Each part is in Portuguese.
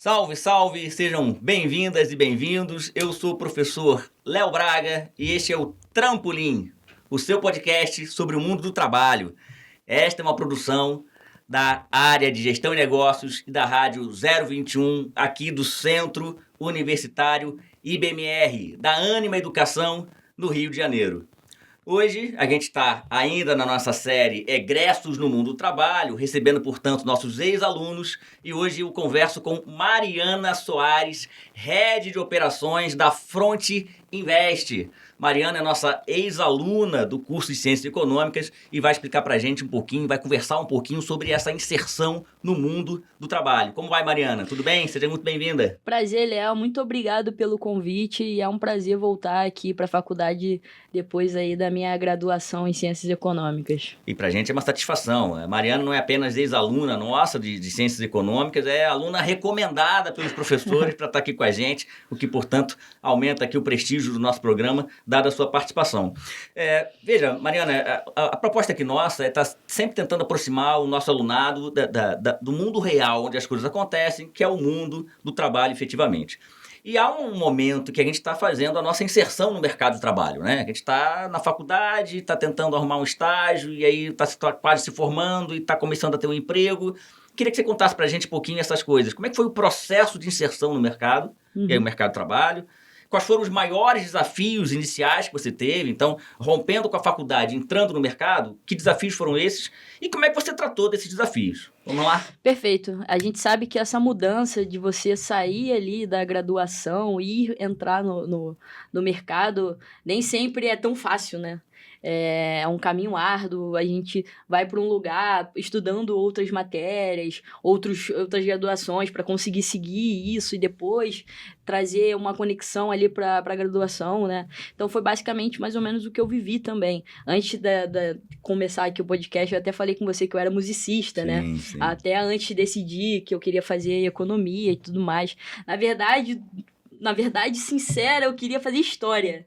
Salve, salve! Sejam bem-vindas e bem-vindos. Eu sou o professor Léo Braga e este é o Trampolim, o seu podcast sobre o mundo do trabalho. Esta é uma produção da área de Gestão e Negócios e da Rádio 021, aqui do Centro Universitário IBMR, da Ânima Educação, no Rio de Janeiro. Hoje a gente está ainda na nossa série Egressos no Mundo do Trabalho, recebendo, portanto, nossos ex-alunos. E hoje eu converso com Mariana Soares, Head de Operações da Front Invest. Mariana é nossa ex-aluna do curso de Ciências Econômicas e vai explicar para a gente um pouquinho, vai conversar um pouquinho sobre essa inserção no mundo do trabalho. Como vai, Mariana? Tudo bem? Seja muito bem-vinda. Prazer, Léo. Muito obrigado pelo convite e é um prazer voltar aqui para a faculdade depois aí da minha graduação em Ciências Econômicas. E para a gente é uma satisfação. A Mariana não é apenas ex-aluna nossa de Ciências Econômicas, é aluna recomendada pelos professores para estar aqui com a gente, o que, portanto, aumenta aqui o prestígio do nosso programa, dada a sua participação. Veja, Mariana, a proposta aqui nossa é estar sempre tentando aproximar o nosso alunado do mundo real, onde as coisas acontecem, que é o mundo do trabalho efetivamente. E há um momento que a gente está fazendo a nossa inserção no mercado de trabalho, né? A gente está na faculdade, está tentando arrumar um estágio, e aí está quase se formando e está começando a ter um emprego. Queria que você contasse para a gente um pouquinho essas coisas. Como é que foi o processo de inserção no mercado, que é o mercado de trabalho? Quais foram os maiores desafios iniciais que você teve? Então, rompendo com a faculdade, entrando no mercado, que desafios foram esses? E como é que você tratou desses desafios? Vamos lá? Perfeito. A gente sabe que essa mudança de você sair ali da graduação e entrar no mercado nem sempre é tão fácil, né? É um caminho árduo, a gente vai para um lugar estudando outras matérias, outras graduações para conseguir seguir isso e depois trazer uma conexão ali para a graduação, né? Então foi basicamente mais ou menos o que eu vivi também. Antes de começar aqui o podcast, eu até falei com você que eu era musicista, né? Sim. Até antes de decidir que eu queria fazer economia e tudo mais. Na verdade, sincera, eu queria fazer história.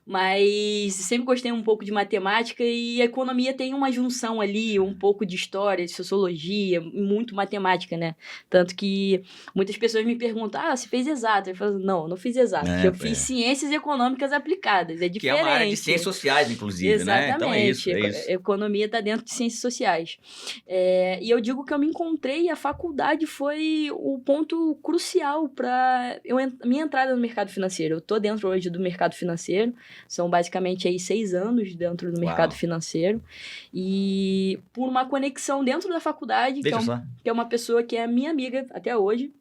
Mas sempre gostei um pouco de matemática e a economia tem uma junção ali, um pouco de história, de sociologia, muito matemática, né? Tanto que muitas pessoas me perguntam, você fez exato? Eu falo, não fiz exato, eu fiz ciências econômicas aplicadas, é diferente. Que é uma área de ciências sociais, inclusive, exatamente, né? Então é isso. Economia está dentro de ciências sociais. E eu digo que eu me encontrei, a faculdade foi o ponto crucial para minha entrada no mercado financeiro. Eu estou dentro hoje do mercado financeiro, são basicamente aí 6 anos dentro do mercado financeiro, e por uma conexão dentro da faculdade, que é uma pessoa que é minha amiga até hoje.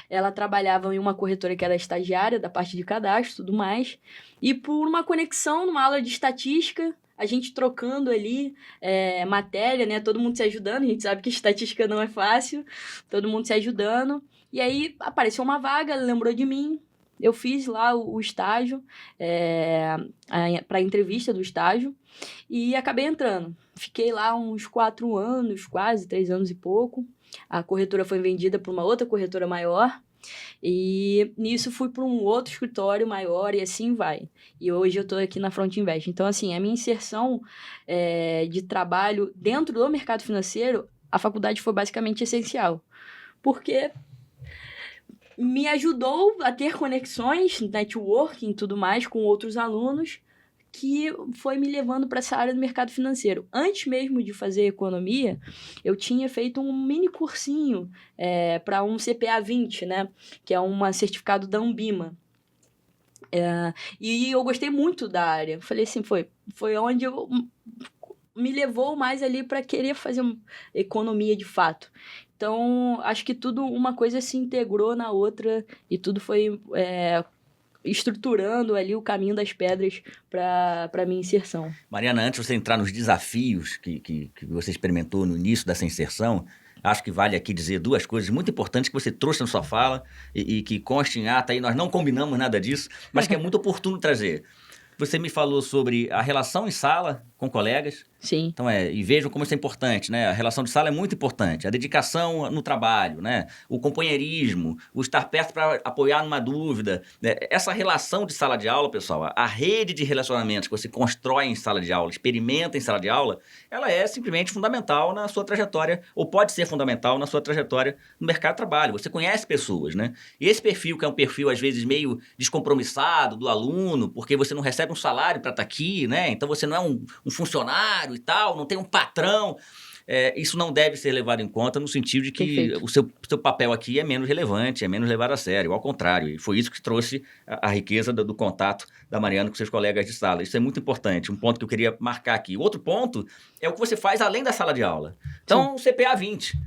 Ela trabalhava em uma corretora que era estagiária da parte de cadastro e tudo mais, e por uma conexão numa aula de estatística, a gente trocando ali matéria, né? Todo mundo se ajudando, a gente sabe que estatística não é fácil, todo mundo se ajudando, e aí apareceu uma vaga, ela lembrou de mim. Eu fiz lá o estágio, para a entrevista do estágio, e acabei entrando. Fiquei lá uns 4 anos, quase 3 anos e pouco. A corretora foi vendida para uma outra corretora maior, e nisso fui para um outro escritório maior e assim vai. E hoje eu estou aqui na Front Invest. Então, assim, a minha inserção de trabalho dentro do mercado financeiro, a faculdade foi basicamente essencial. Porque me ajudou a ter conexões, networking e tudo mais com outros alunos, que foi me levando para essa área do mercado financeiro. Antes mesmo de fazer economia, eu tinha feito um mini cursinho para um CPA 20, né? Que é um certificado da Anbima. E eu gostei muito da área. Falei assim, foi onde eu me levou mais ali para querer fazer economia de fato. Então, acho que uma coisa se integrou na outra e tudo foi estruturando ali o caminho das pedras para a minha inserção. Mariana, antes de você entrar nos desafios que você experimentou no início dessa inserção, acho que vale aqui dizer 2 coisas muito importantes que você trouxe na sua fala e que consta em ata aí, nós não combinamos nada disso, mas que é muito oportuno trazer. Você me falou sobre a relação em sala com colegas. Sim. Então, e vejam como isso é importante, né? A relação de sala é muito importante. A dedicação no trabalho, né? O companheirismo, o estar perto para apoiar numa dúvida. Né? Essa relação de sala de aula, pessoal, a rede de relacionamentos que você constrói em sala de aula, experimenta em sala de aula, ela é simplesmente fundamental na sua trajetória, ou pode ser fundamental na sua trajetória no mercado de trabalho. Você conhece pessoas, né? E esse perfil, que é um perfil, às vezes, meio descompromissado do aluno, porque você não recebe um salário para estar aqui, né? Então, você não é um funcionário e tal, não tem um patrão. Isso não deve ser levado em conta no sentido de que o seu papel aqui é menos relevante, é menos levado a sério, ao contrário. E foi isso que trouxe a riqueza do contato da Mariana com seus colegas de sala. Isso é muito importante, um ponto que eu queria marcar aqui. O outro ponto é o que você faz além da sala de aula. Então, o CPA 20.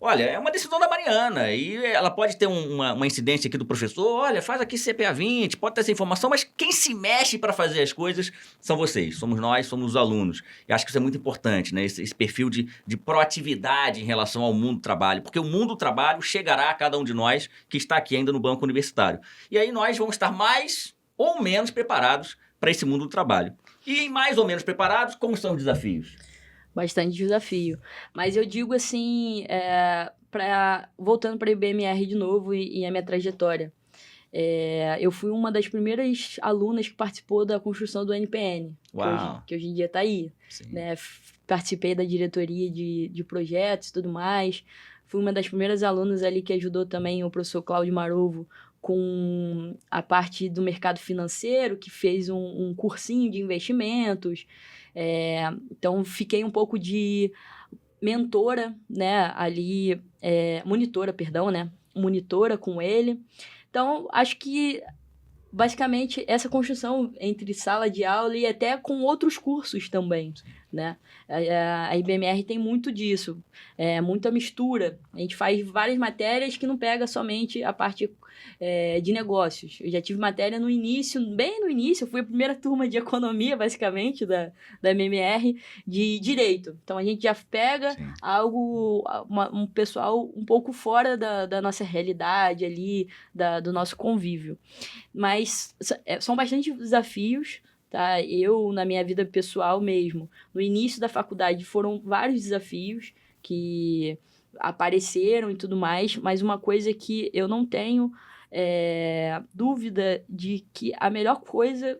Olha, é uma decisão da Mariana e ela pode ter uma incidência aqui do professor, olha, faz aqui CPA 20, pode ter essa informação, mas quem se mexe para fazer as coisas são vocês, somos nós, somos os alunos. E acho que isso é muito importante, né? Esse perfil de proatividade em relação ao mundo do trabalho, porque o mundo do trabalho chegará a cada um de nós que está aqui ainda no banco universitário. E aí nós vamos estar mais ou menos preparados para esse mundo do trabalho. E mais ou menos preparados, como são os desafios? Bastante desafio. Mas eu digo assim, voltando para a IBMR de novo e a minha trajetória. Eu fui uma das primeiras alunas que participou da construção do NPN, que hoje em dia está aí. Né? Participei da diretoria de projetos e tudo mais. Fui uma das primeiras alunas ali que ajudou também o professor Cláudio Marovo com a parte do mercado financeiro, que fez um cursinho de investimentos. Então, fiquei um pouco de mentora, né, ali, monitora, perdão, né, monitora com ele. Então, acho que, basicamente, essa construção entre sala de aula e até com outros cursos também, né? A IBMR tem muito disso, muita mistura. A gente faz várias matérias que não pega somente a parte de negócios. Eu já tive matéria no início, bem no início, eu fui a primeira turma de economia, basicamente, da MMR, de direito. Então, a gente já pega algo, um pessoal um pouco fora da nossa realidade ali, do nosso convívio. Mas são bastante desafios, tá? Eu, na minha vida pessoal mesmo, no início da faculdade, foram vários desafios que apareceram e tudo mais, mas uma coisa que eu não tenho dúvida de que a melhor coisa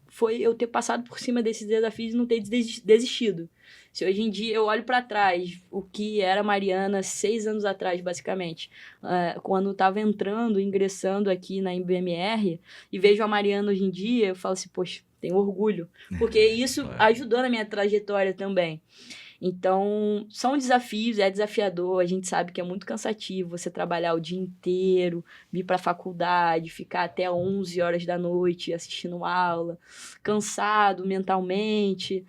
foi eu ter passado por cima desses desafios e não ter desistido. Se hoje em dia eu olho para trás, o que era a Mariana 6 anos atrás, basicamente, quando estava ingressando aqui na IBMR, e vejo a Mariana hoje em dia, eu falo assim, poxa, tenho orgulho, porque isso ajudou na minha trajetória também. Então, são desafios, é desafiador, a gente sabe que é muito cansativo você trabalhar o dia inteiro, vir para a faculdade, ficar até 11 horas da noite assistindo aula, cansado mentalmente,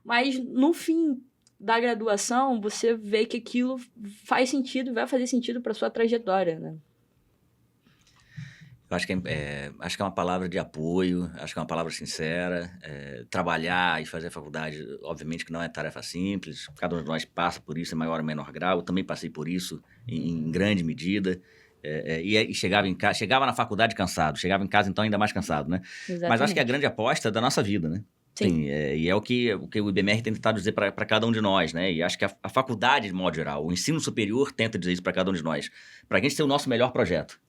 mas no fim da graduação, você vê que aquilo faz sentido, vai fazer sentido para sua trajetória, né? Eu acho que é uma palavra de apoio, acho que é uma palavra sincera. Trabalhar e fazer a faculdade, obviamente que não é tarefa simples, cada um de nós passa por isso em maior ou menor grau, eu também passei por isso em grande medida. E chegava na faculdade cansado, chegava em casa então ainda mais cansado, né? Exatamente. Mas acho que é a grande aposta da nossa vida, né? Sim. E é o que o IBMR tem tentado dizer para cada um de nós, né? E acho que a faculdade, de modo geral, o ensino superior tenta dizer isso para cada um de nós, para a gente ser o nosso melhor projeto.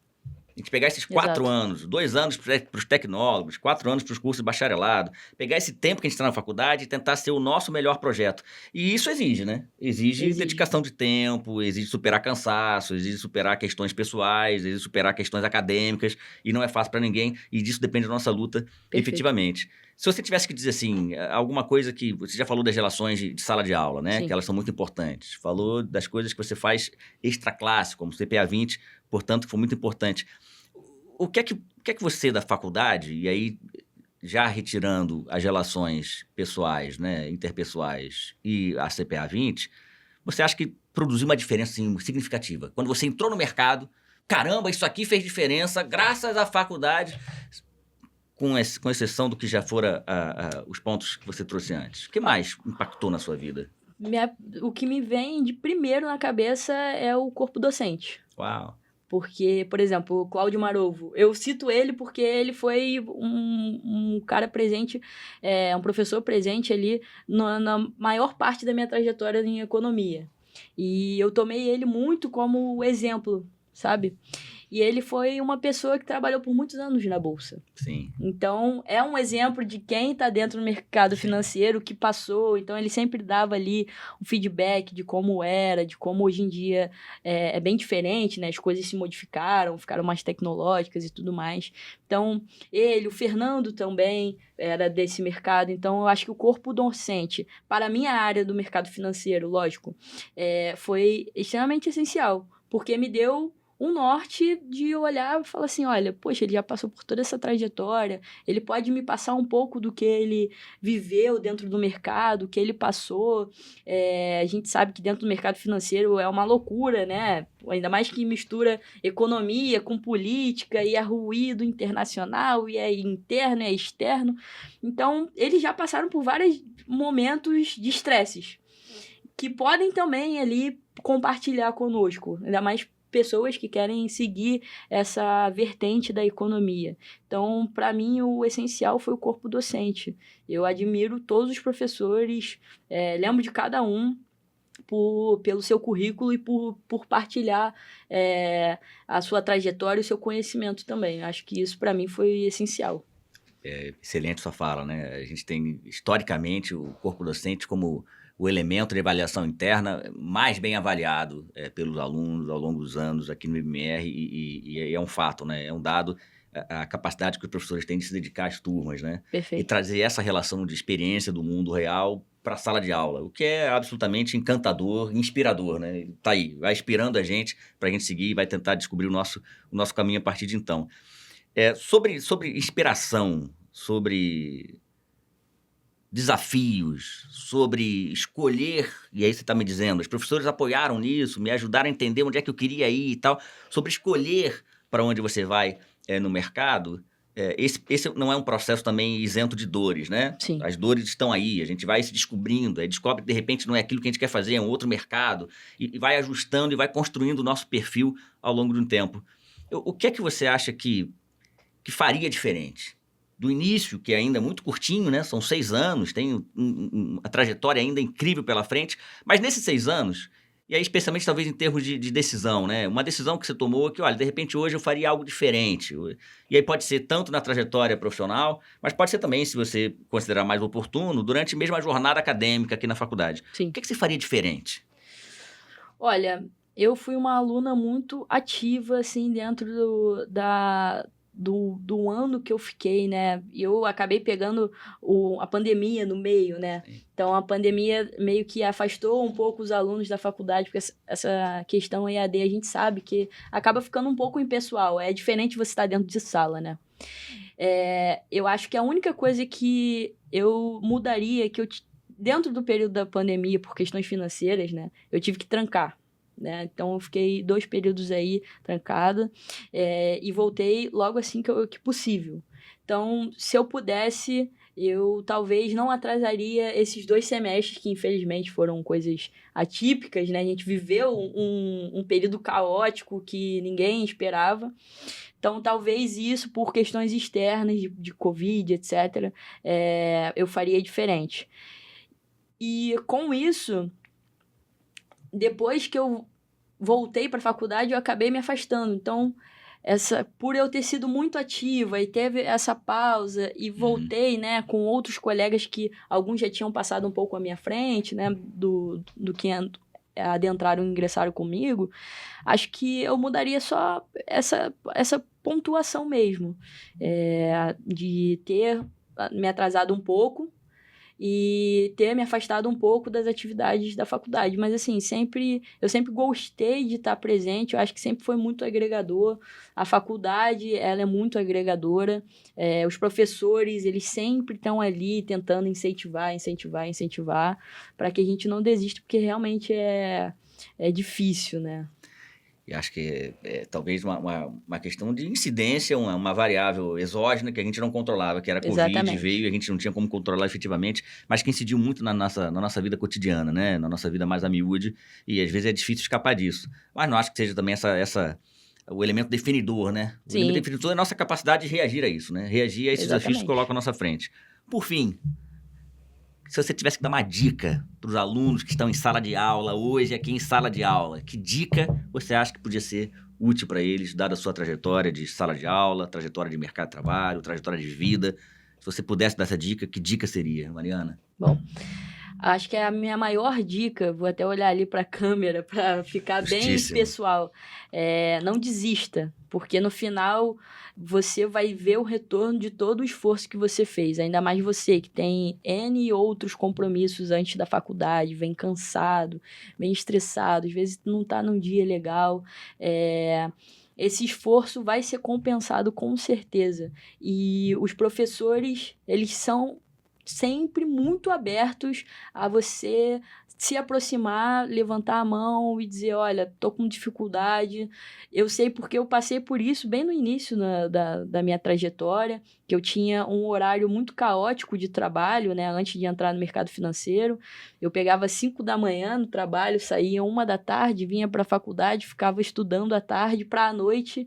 A gente pegar esses 4 anos, 2 anos para os tecnólogos, 4 anos para os cursos de bacharelado, pegar esse tempo que a gente está na faculdade e tentar ser o nosso melhor projeto. E isso exige, né? Exige dedicação de tempo, exige superar cansaço, exige superar questões pessoais, exige superar questões acadêmicas, e não é fácil para ninguém, e disso depende da nossa luta, efetivamente. Se você tivesse que dizer assim, alguma coisa que... Você já falou das relações de sala de aula, né? Sim. Que elas são muito importantes. Falou das coisas que você faz extra classe, como CPA 20, portanto, que foi muito importante. O que é que você da faculdade, e aí já retirando as relações pessoais, né, interpessoais e a CPA 20, você acha que produziu uma diferença assim, significativa? Quando você entrou no mercado, caramba, isso aqui fez diferença graças à faculdade, com exceção do que já fora os pontos que você trouxe antes. O que mais impactou na sua vida? O que me vem de primeiro na cabeça é o corpo docente. Uau! Porque, por exemplo, o Cláudio Marovo, eu cito ele porque ele foi um cara presente, um professor presente ali na maior parte da minha trajetória em economia. E eu tomei ele muito como exemplo, sabe? E ele foi uma pessoa que trabalhou por muitos anos na Bolsa. Sim. Então, é um exemplo de quem está dentro do mercado financeiro, que passou. Então, ele sempre dava ali um feedback de como era, de como hoje em dia é bem diferente, né? As coisas se modificaram, ficaram mais tecnológicas e tudo mais. Então, o Fernando também era desse mercado. Então, eu acho que o corpo docente, para a minha área do mercado financeiro, lógico, foi extremamente essencial, porque me deu um norte de olhar e falar assim, olha, poxa, ele já passou por toda essa trajetória, ele pode me passar um pouco do que ele viveu dentro do mercado, o que ele passou. A gente sabe que dentro do mercado financeiro é uma loucura, né? Ainda mais que mistura economia com política, e é ruído internacional, e é interno, e é externo. Então, eles já passaram por vários momentos de estresses, que podem também ali compartilhar conosco, ainda mais pessoas que querem seguir essa vertente da economia. Então, para mim, o essencial foi o corpo docente. Eu admiro todos os professores, lembro de cada um pelo seu currículo e por partilhar a sua trajetória e o seu conhecimento também. Acho que isso, para mim, foi essencial. Excelente sua fala, né? A gente tem, historicamente, o corpo docente como o elemento de avaliação interna mais bem avaliado pelos alunos ao longo dos anos aqui no IBMR, e é um fato, né? É um dado, a capacidade que os professores têm de se dedicar às turmas, né? Perfeito. E trazer essa relação de experiência do mundo real para a sala de aula, o que é absolutamente encantador, inspirador, né? Tá aí, vai inspirando a gente para a gente seguir e vai tentar descobrir o nosso caminho a partir de então. Sobre inspiração, sobre desafios, sobre escolher, e aí você está me dizendo, os professores apoiaram nisso, me ajudaram a entender onde é que eu queria ir e tal, sobre escolher para onde você vai no mercado, esse não é um processo também isento de dores, né? Sim. As dores estão aí, a gente vai se descobrindo, descobre que de repente não é aquilo que a gente quer fazer, é um outro mercado, e vai ajustando e vai construindo o nosso perfil ao longo do tempo. O que é que você acha que faria diferente? Do início, que é ainda muito curtinho, né? São 6 anos, tem uma trajetória ainda incrível pela frente, mas nesses 6 anos, e aí especialmente talvez em termos de decisão, né? Uma decisão que você tomou que, olha, de repente hoje eu faria algo diferente. E aí pode ser tanto na trajetória profissional, mas pode ser também, se você considerar mais oportuno, durante mesmo a jornada acadêmica aqui na faculdade. Sim. O que você faria diferente? Olha, eu fui uma aluna muito ativa, assim, dentro do ano que eu fiquei, né? E eu acabei pegando a pandemia no meio, né? Sim. Então, a pandemia meio que afastou um pouco os alunos da faculdade, porque essa questão EAD a gente sabe que acaba ficando um pouco impessoal. É diferente você estar dentro de sala, né? Eu acho que a única coisa que eu mudaria, dentro do período da pandemia, por questões financeiras, né? Eu tive que trancar. Né? Então, eu fiquei 2 períodos aí trancada e voltei logo assim que possível. Então, se eu pudesse, eu talvez não atrasaria esses 2 semestres, que infelizmente foram coisas atípicas, né? A gente viveu um período caótico que ninguém esperava. Então, talvez isso, por questões externas de Covid, etc., eu faria diferente. E com isso, depois que eu voltei para a faculdade, eu acabei me afastando. Então, por eu ter sido muito ativa e teve essa pausa e voltei, né, com outros colegas que alguns já tinham passado um pouco à minha frente, né, do que adentraram e ingressaram comigo, acho que eu mudaria só essa pontuação mesmo, de ter me atrasado um pouco e ter me afastado um pouco das atividades da faculdade. Mas, assim, eu sempre gostei de estar presente, eu acho que sempre foi muito agregador. A faculdade, ela é muito agregadora. Os professores, eles sempre estão ali tentando incentivar, para que a gente não desista, porque realmente é difícil, né? E acho que talvez uma questão de incidência, uma variável exógena que a gente não controlava, que era a Covid. Exatamente. Veio e a gente não tinha como controlar efetivamente, mas que incidiu muito na nossa vida cotidiana, né? Na nossa vida mais a miúde, e às vezes é difícil escapar disso. Mas não acho que seja também o elemento definidor, né? O Sim. elemento definidor é a nossa capacidade de reagir a isso, né? Reagir a esses desafios que Exatamente. colocam à nossa frente. Por fim, se você tivesse que dar uma dica para os alunos que estão em sala de aula, hoje aqui em sala de aula, que dica você acha que podia ser útil para eles, dada a sua trajetória de sala de aula, trajetória de mercado de trabalho, trajetória de vida? Se você pudesse dar essa dica, que dica seria, Mariana? Bom, acho que é a minha maior dica, vou até olhar ali para a câmera para ficar bem Justíssimo. pessoal, não desista, porque no final você vai ver o retorno de todo o esforço que você fez, ainda mais você que tem N outros compromissos antes da faculdade, vem cansado, vem estressado, às vezes não está num dia legal, esse esforço vai ser compensado com certeza. E os professores, eles são sempre muito abertos a você se aproximar, levantar a mão e dizer, olha, tô com dificuldade. Eu sei porque eu passei por isso bem no início da minha trajetória, que eu tinha um horário muito caótico de trabalho, né, antes de entrar no mercado financeiro. Eu pegava 5 da manhã no trabalho, saía 1 da tarde, vinha para a faculdade, ficava estudando à tarde para à noite.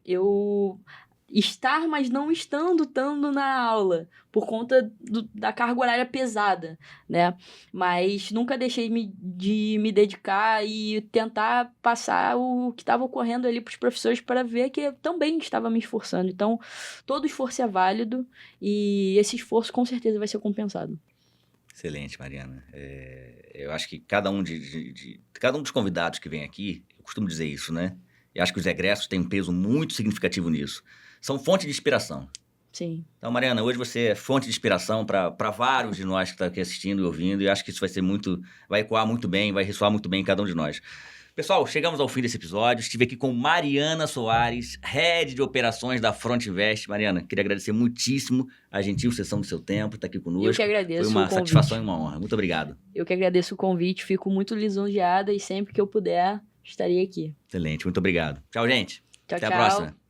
Eu estar, mas não estando na aula, por conta da carga horária pesada, né? Mas nunca deixei de me dedicar e tentar passar o que estava ocorrendo ali para os professores para ver que eu também estava me esforçando. Então, todo esforço é válido e esse esforço com certeza vai ser compensado. Excelente, Mariana. Eu acho que cada um cada um dos convidados que vem aqui, eu costumo dizer isso, né? E acho que os egressos têm um peso muito significativo nisso. São fonte de inspiração. Sim. Então, Mariana, hoje você é fonte de inspiração para vários de nós que estão aqui assistindo e ouvindo, e acho que isso vai ecoar muito bem, vai ressoar muito bem em cada um de nós. Pessoal, chegamos ao fim desse episódio. Estive aqui com Mariana Soares, Head de Operações da Front Invest. Mariana, queria agradecer muitíssimo a gentil cessão do seu tempo, estar aqui conosco. Eu que agradeço. Foi uma satisfação e uma honra. Muito obrigado. Eu que agradeço o convite, fico muito lisonjeada e sempre que eu puder, estarei aqui. Excelente, muito obrigado. Tchau, gente. Tchau, Até tchau. a próxima.